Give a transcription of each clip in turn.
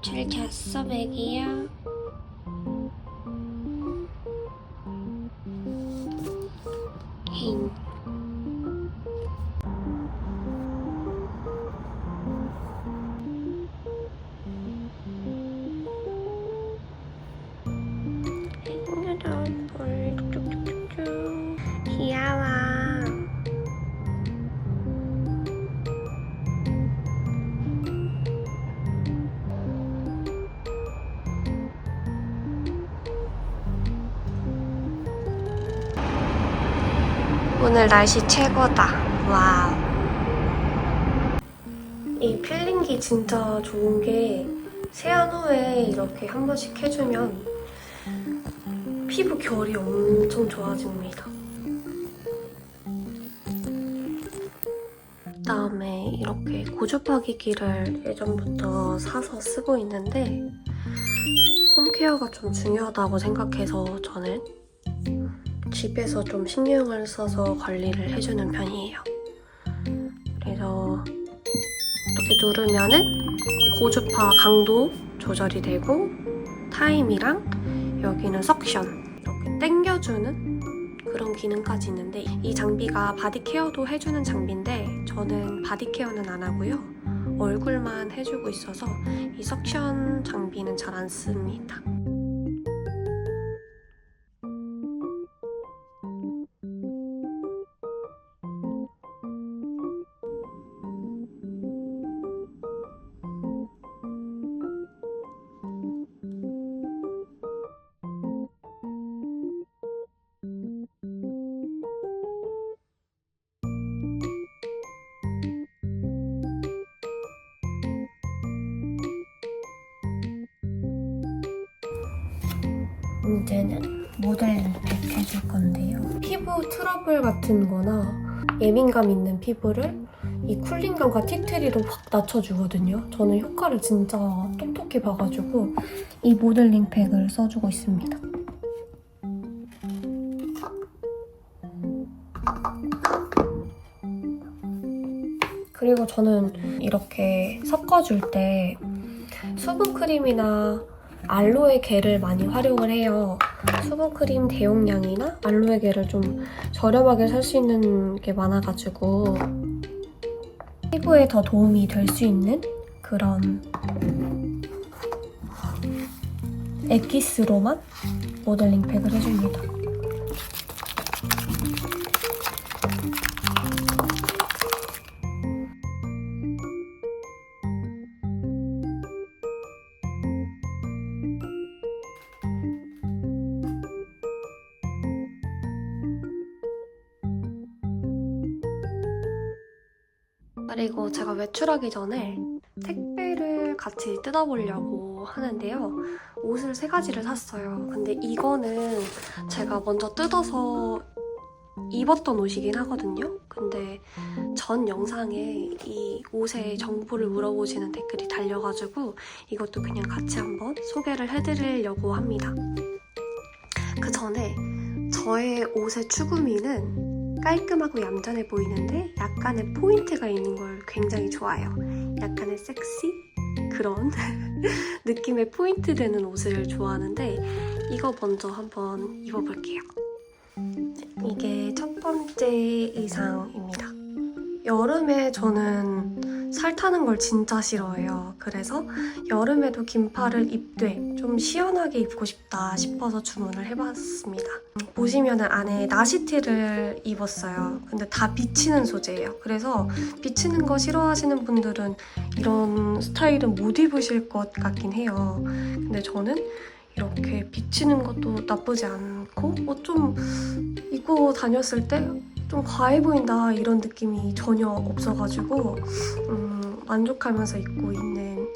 잘 잤어, 맥이야? 힝. 오늘은 볼 쭉쭉쭉쭉. 귀여워. 오늘 날씨 최고다. 와우. 이 필링기 진짜 좋은 게 세안 후에 이렇게 한 번씩 해주면 피부 결이 엄청 좋아집니다. 그다음에 이렇게 고주파기기를 예전부터 사서 쓰고 있는데 홈케어가 좀 중요하다고 생각해서 저는 집에서 좀 신경을 써서 관리를 해주는 편이에요. 그래서 이렇게 누르면은 고주파 강도 조절이 되고 타임이랑 여기는 석션 이렇게 당겨주는 그런 기능까지 있는데 이 장비가 바디케어도 해주는 장비인데 저는 바디케어는 안 하고요. 얼굴만 해주고 있어서 이 석션 장비는 잘 안 씁니다. 이제는 모델링 팩 해줄 건데요. 피부 트러블 같은 거나 예민감 있는 피부를 이 쿨링감과 티트리로 확 낮춰주거든요. 저는 효과를 진짜 똑똑히 봐가지고 이 모델링 팩을 써주고 있습니다. 그리고 저는 이렇게 섞어줄 때 수분크림이나 알로에 겔을 많이 활용을 해요. 수분크림 대용량이나 알로에 겔을 좀 저렴하게 살 수 있는 게 많아가지고 피부에 더 도움이 될 수 있는 그런 엑기스로만 모델링 팩을 해줍니다. 그리고 제가 외출하기 전에 택배를 같이 뜯어보려고 하는데요. 옷을 3가지를 샀어요. 근데 이거는 제가 먼저 뜯어서 입었던 옷이긴 하거든요. 근데 전 영상에 이 옷의 정보를 물어보시는 댓글이 달려가지고 이것도 그냥 같이 한번 소개를 해드리려고 합니다. 그 전에 저의 옷의 추구미는 깔끔하고 얌전해 보이는데 약간의 포인트가 있는 걸 굉장히 좋아해요. 약간의 섹시? 그런 느낌의 포인트 되는 옷을 좋아하는데 이거 먼저 한번 입어볼게요. 이게 첫 번째 의상입니다. 여름에 저는 살 타는 걸 진짜 싫어해요. 그래서 여름에도 긴팔을 입되 좀 시원하게 입고 싶다 싶어서 주문을 해봤습니다. 보시면 안에 나시티를 입었어요. 근데 다 비치는 소재예요. 그래서 비치는 거 싫어하시는 분들은 이런 스타일은 못 입으실 것 같긴 해요. 근데 저는 이렇게 비치는 것도 나쁘지 않고 좀 입고 다녔을 때 좀 과해 보인다 이런 느낌이 전혀 없어가지고 만족하면서 입고 있는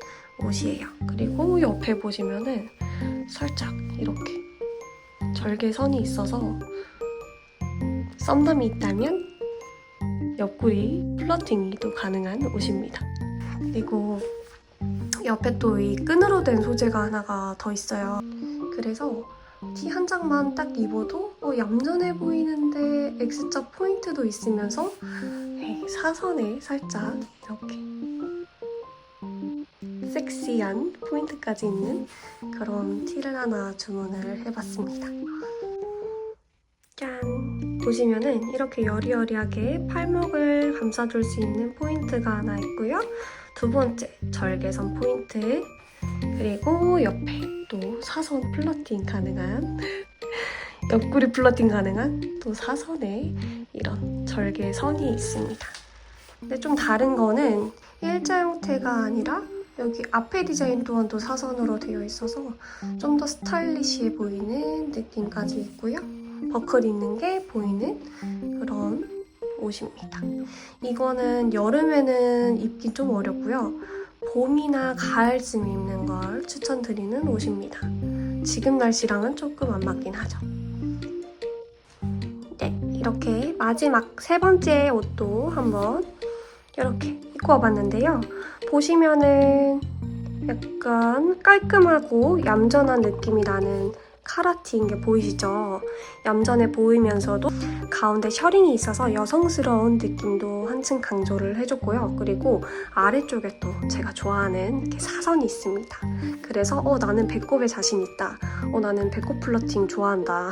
옷이에요. 그리고 옆에 보시면은 살짝 이렇게 절개선이 있어서 썸남이 있다면 옆구리 플러팅이 또 가능한 옷입니다. 그리고 옆에 또 이 끈으로 된 소재가 하나가 더 있어요. 그래서 티 한 장만 딱 입어도 얌전해 보이는데 X자 포인트도 있으면서 사선에 살짝 이렇게 섹시한 포인트까지 있는 그런 티를 하나 주문을 해봤습니다. 짠! 보시면은 이렇게 여리여리하게 팔목을 감싸줄 수 있는 포인트가 하나 있고요. 두 번째, 절개선 포인트. 그리고 옆에 또 사선 플러팅 가능한 옆구리 플러팅 가능한 또 사선에 이런 절개선이 있습니다. 근데 좀 다른 거는 일자 형태가 아니라 여기 앞에 디자인 또한 또 사선으로 되어 있어서 좀 더 스타일리시해 보이는 느낌까지 있고요. 버클 있는 게 보이는 그런 옷입니다. 이거는 여름에는 입기 좀 어렵고요. 봄이나 가을쯤 입는 걸 추천드리는 옷입니다. 지금 날씨랑은 조금 안 맞긴 하죠. 네, 이렇게 마지막 세 번째 옷도 한번 이렇게 입고 와봤는데요. 보시면은 약간 깔끔하고 얌전한 느낌이 나는 카라티인 게 보이시죠? 얌전해 보이면서도 가운데 셔링이 있어서 여성스러운 느낌도 한층 강조를 해줬고요. 그리고 아래쪽에 또 제가 좋아하는 이렇게 사선이 있습니다. 그래서 나는 배꼽에 자신 있다. 나는 배꼽 플러팅 좋아한다.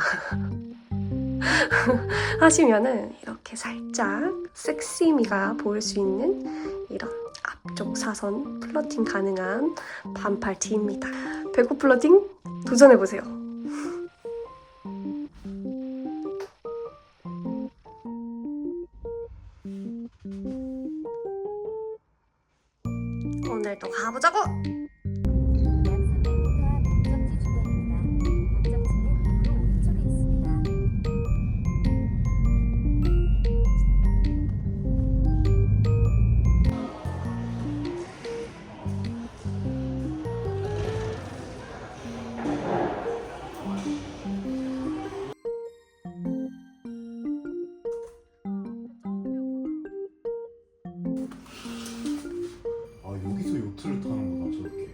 하시면은 이렇게 살짝 섹시미가 보일 수 있는 이런 앞쪽 사선 플러팅 가능한 반팔 티입니다. 배꼽 플러팅 도전해보세요. 오늘도 가보자고! 여기서 요트를 타는구나 저렇게.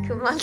그만.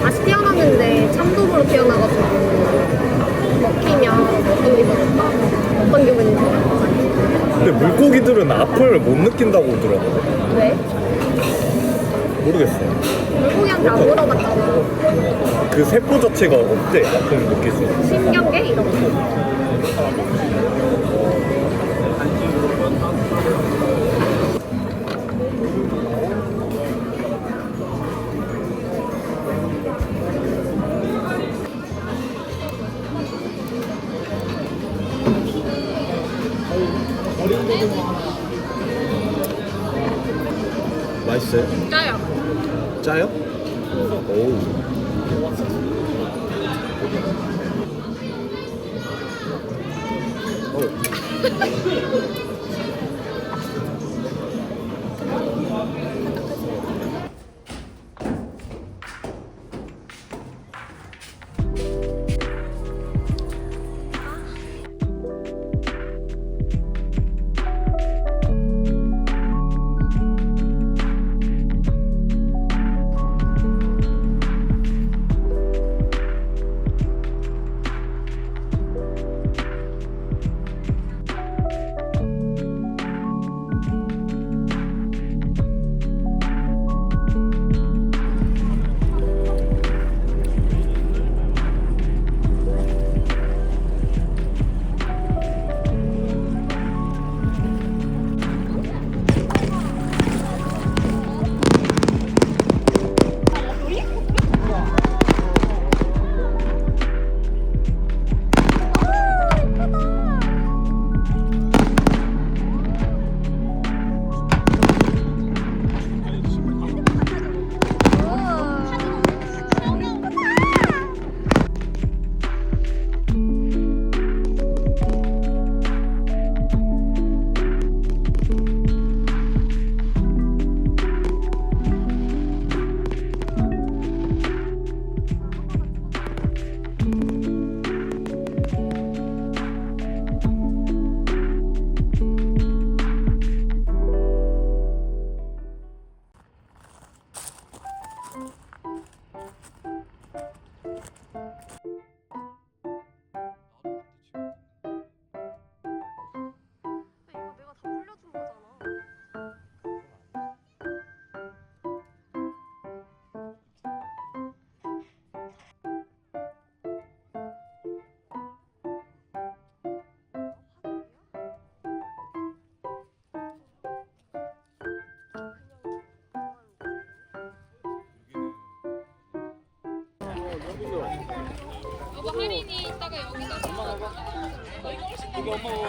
다시 태어났는데 참돔으로 태어나가지고 먹히면 어떤 기분이 들까? 어떤 기분이 들까? 근데 물고기들은 아픔을 못 느낀다고 들었거든. 왜? 모르겠어. 물고기한테 안 물어봤잖아. 그 세포 자체가 어때? 아픔을 느낄 수 있어. 신경계? 이런 거. 맛있어요? 짜요. 짜요? 오. 이거 내가 다 불려준 거잖아.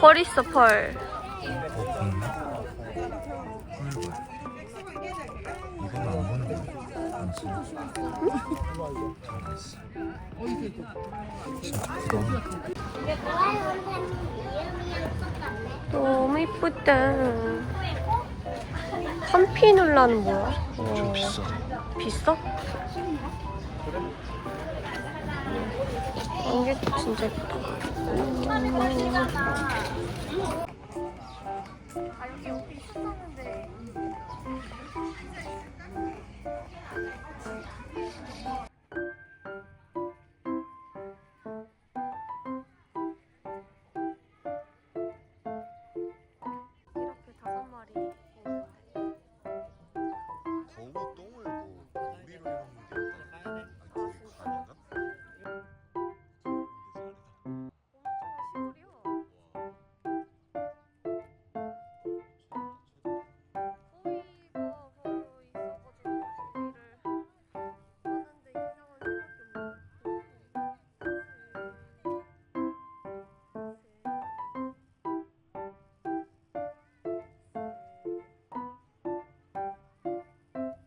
펄 있어, 펄. 이건 안 보는 거야. 안 써. 진짜 부러워. 너무 이쁘다. 팜피눌라는 뭐야? 좀 비싸. 비싸? 이게 진짜 예쁘다. 여기 있었는데. 이렇게 5마리. 거기 똥을 뭐 우리로 해놓는 게 아닌가?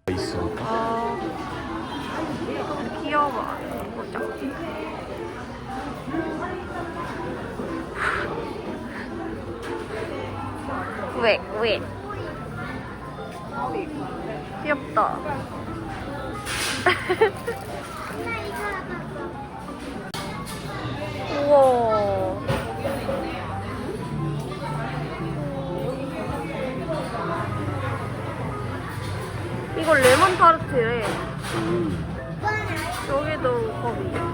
있어. 아, 좀 귀여워. 보자. 왜? 귀엽다. 우와. 이거 레몬 타르트래. 여기도 거기.